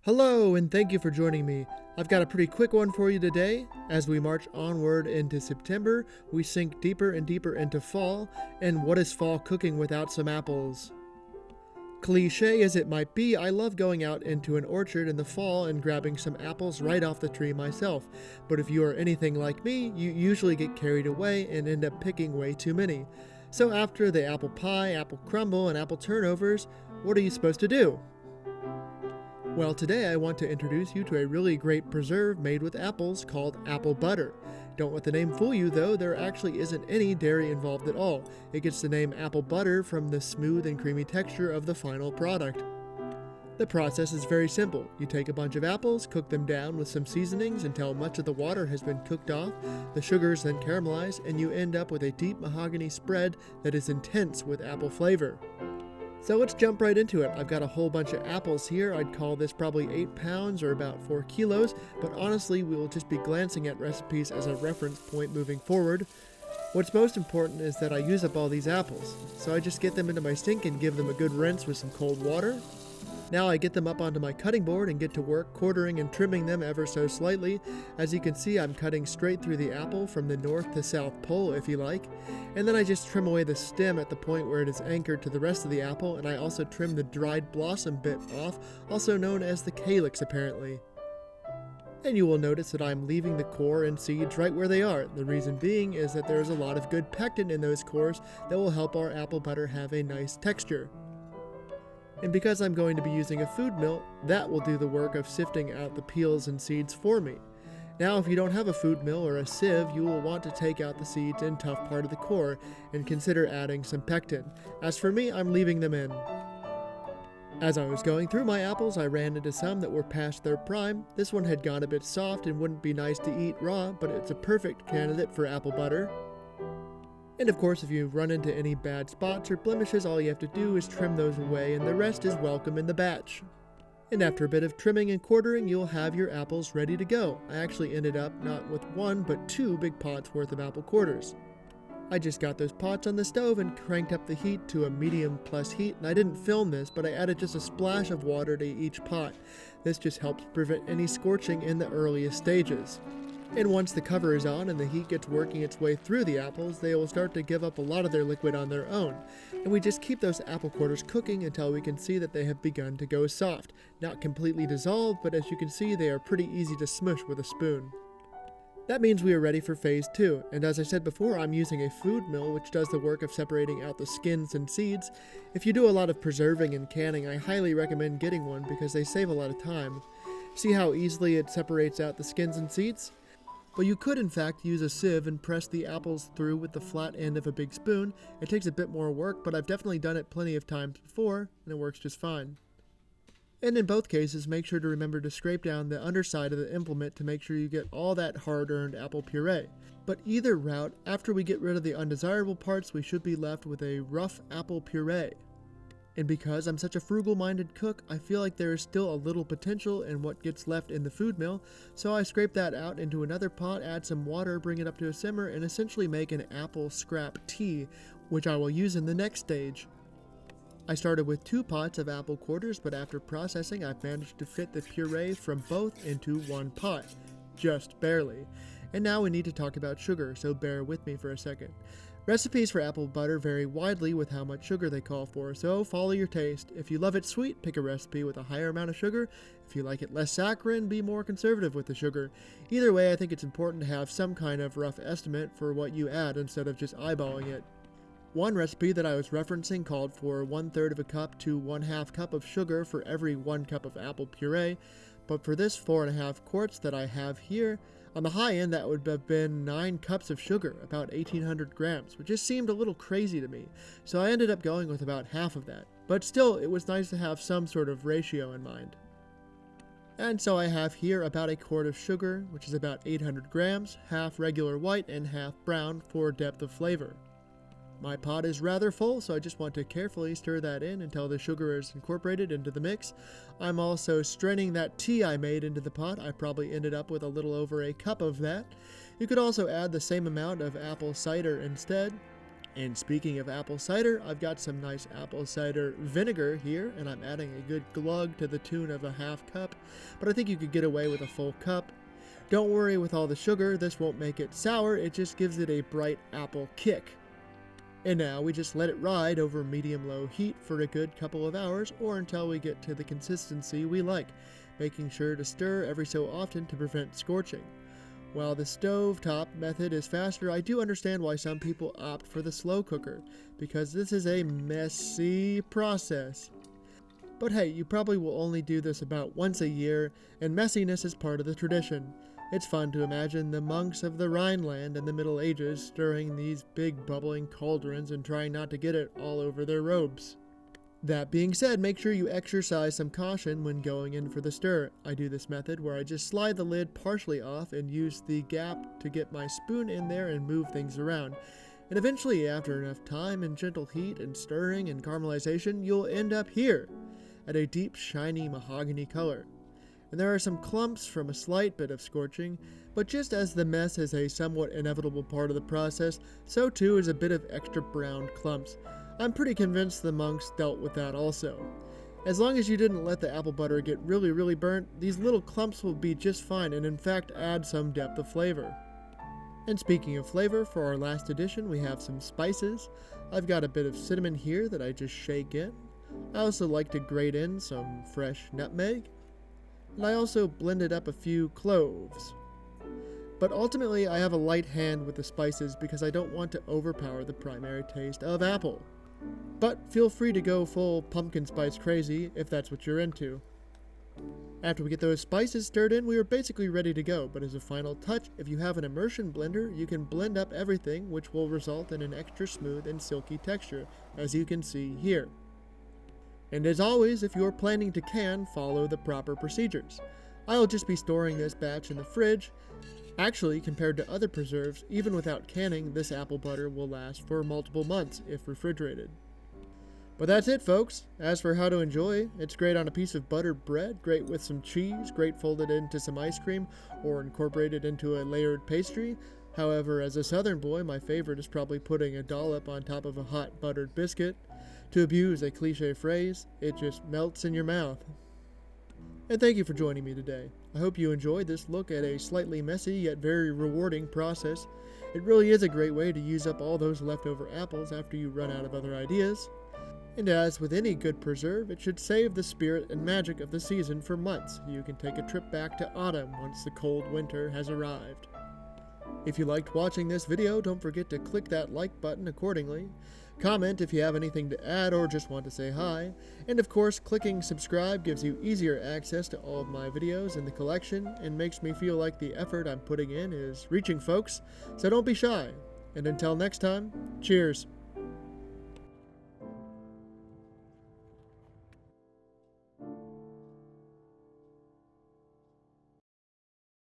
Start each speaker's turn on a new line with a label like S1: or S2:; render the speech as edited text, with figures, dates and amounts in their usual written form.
S1: Hello, and thank you for joining me. I've got a pretty quick one for you today. As we march onward into September, we sink deeper and deeper into fall, and what is fall cooking without some apples? Cliche as it might be, I love going out into an orchard in the fall and grabbing some apples right off the tree myself. But if you are anything like me, you usually get carried away and end up picking way too many. So after the apple pie, apple crumble, and apple turnovers, what are you supposed to do? Well, today I want to introduce you to a really great preserve made with apples called apple butter. Don't let the name fool you though, there actually isn't any dairy involved at all. It gets the name apple butter from the smooth and creamy texture of the final product. The process is very simple. You take a bunch of apples, cook them down with some seasonings until much of the water has been cooked off, the sugars then caramelize, and you end up with a deep mahogany spread that is intense with apple flavor. So let's jump right into it. I've got a whole bunch of apples here. I'd call this probably 8 pounds or about 4 kilos, but honestly we will just be glancing at recipes as a reference point moving forward. What's most important is that I use up all these apples, so I just get them into my sink and give them a good rinse with some cold water. Now I get them up onto my cutting board and get to work quartering and trimming them ever so slightly. As you can see, I'm cutting straight through the apple from the north to south pole if you like. And then I just trim away the stem at the point where it is anchored to the rest of the apple, and I also trim the dried blossom bit off, also known as the calyx apparently. And you will notice that I'm leaving the core and seeds right where they are. The reason being is that there is a lot of good pectin in those cores that will help our apple butter have a nice texture. And because I'm going to be using a food mill, that will do the work of sifting out the peels and seeds for me. Now if you don't have a food mill or a sieve, you will want to take out the seeds and tough part of the core and consider adding some pectin. As for me, I'm leaving them in. As I was going through my apples, I ran into some that were past their prime. This one had gone a bit soft and wouldn't be nice to eat raw, but it's a perfect candidate for apple butter. And of course, if you run into any bad spots or blemishes, all you have to do is trim those away and the rest is welcome in the batch. And after a bit of trimming and quartering, you'll have your apples ready to go. I actually ended up not with 1 but 2 big pots worth of apple quarters. I just got those pots on the stove and cranked up the heat to a medium plus heat, and I didn't film this, but I added just a splash of water to each pot. This just helps prevent any scorching in the earliest stages. And once the cover is on and the heat gets working its way through the apples, they will start to give up a lot of their liquid on their own. And we just keep those apple quarters cooking until we can see that they have begun to go soft. Not completely dissolved, but as you can see, they are pretty easy to smush with a spoon. That means we are ready for phase 2, and as I said before, I'm using a food mill which does the work of separating out the skins and seeds. If you do a lot of preserving and canning, I highly recommend getting one because they save a lot of time. See how easily it separates out the skins and seeds? But you could in fact use a sieve and press the apples through with the flat end of a big spoon. It takes a bit more work, but I've definitely done it plenty of times before, and it works just fine. And in both cases, make sure to remember to scrape down the underside of the implement to make sure you get all that hard-earned apple puree. But either route, after we get rid of the undesirable parts, we should be left with a rough apple puree. And because I'm such a frugal-minded cook, I feel like there is still a little potential in what gets left in the food mill, so I scrape that out into another pot, add some water, bring it up to a simmer, and essentially make an apple scrap tea, which I will use in the next stage. I started with 2 pots of apple quarters, but after processing, I've managed to fit the puree from both into 1 pot. Just barely. And now we need to talk about sugar, so bear with me for a second. Recipes for apple butter vary widely with how much sugar they call for, so follow your taste. If you love it sweet, pick a recipe with a higher amount of sugar. If you like it less saccharine, be more conservative with the sugar. Either way, I think it's important to have some kind of rough estimate for what you add instead of just eyeballing it. One recipe that I was referencing called for 1/3 of a cup to 1/2 cup of sugar for every 1 cup of apple puree, but for this 4.5 quarts that I have here, on the high end that would have been 9 cups of sugar, about 1800 grams, which just seemed a little crazy to me, so I ended up going with about half of that. But still, it was nice to have some sort of ratio in mind. And so I have here about 1 quart of sugar, which is about 800 grams, half regular white and half brown for depth of flavor. My pot is rather full, so I just want to carefully stir that in until the sugar is incorporated into the mix. I'm also straining that tea I made into the pot. I probably ended up with a little over 1 cup of that. You could also add the same amount of apple cider instead. And speaking of apple cider, I've got some nice apple cider vinegar here, and I'm adding a good glug to the tune of a half cup, but I think you could get away with a full cup. Don't worry with all the sugar, this won't make it sour, it just gives it a bright apple kick. And now we just let it ride over medium-low heat for a good couple of hours or until we get to the consistency we like, making sure to stir every so often to prevent scorching. While the stovetop method is faster, I do understand why some people opt for the slow cooker, because this is a messy process. But hey, you probably will only do this about once a year, and messiness is part of the tradition. It's fun to imagine the monks of the Rhineland in the Middle Ages stirring these big bubbling cauldrons and trying not to get it all over their robes. That being said, make sure you exercise some caution when going in for the stir. I do this method where I just slide the lid partially off and use the gap to get my spoon in there and move things around. And eventually, after enough time and gentle heat and stirring and caramelization, you'll end up here, at a deep, shiny mahogany color. And there are some clumps from a slight bit of scorching, but just as the mess is a somewhat inevitable part of the process, so too is a bit of extra browned clumps. I'm pretty convinced the monks dealt with that also. As long as you didn't let the apple butter get really burnt, these little clumps will be just fine and in fact add some depth of flavor. And speaking of flavor, for our last addition we have some spices. I've got a bit of cinnamon here that I just shake in. I also like to grate in some fresh nutmeg. And I also blended up a few cloves. But ultimately I have a light hand with the spices because I don't want to overpower the primary taste of apple. But feel free to go full pumpkin spice crazy if that's what you're into. After we get those spices stirred in, we are basically ready to go, but as a final touch, if you have an immersion blender, you can blend up everything, which will result in an extra smooth and silky texture, as you can see here. And as always, if you're planning to can, follow the proper procedures. I'll just be storing this batch in the fridge. Actually, compared to other preserves, even without canning, this apple butter will last for multiple months if refrigerated. But that's it, folks. As for how to enjoy, it's great on a piece of buttered bread, great with some cheese, great folded into some ice cream, or incorporated into a layered pastry. However, as a southern boy, my favorite is probably putting a dollop on top of a hot buttered biscuit. To abuse a cliche phrase, it just melts in your mouth. And thank you for joining me today. I hope you enjoyed this look at a slightly messy yet very rewarding process. It really is a great way to use up all those leftover apples after you run out of other ideas. And as with any good preserve, it should save the spirit and magic of the season for months. You can take a trip back to autumn once the cold winter has arrived. If you liked watching this video, don't forget to click that like button accordingly. Comment if you have anything to add or just want to say hi. And of course, clicking subscribe gives you easier access to all of my videos in the collection and makes me feel like the effort I'm putting in is reaching folks, so don't be shy. And until next time, cheers!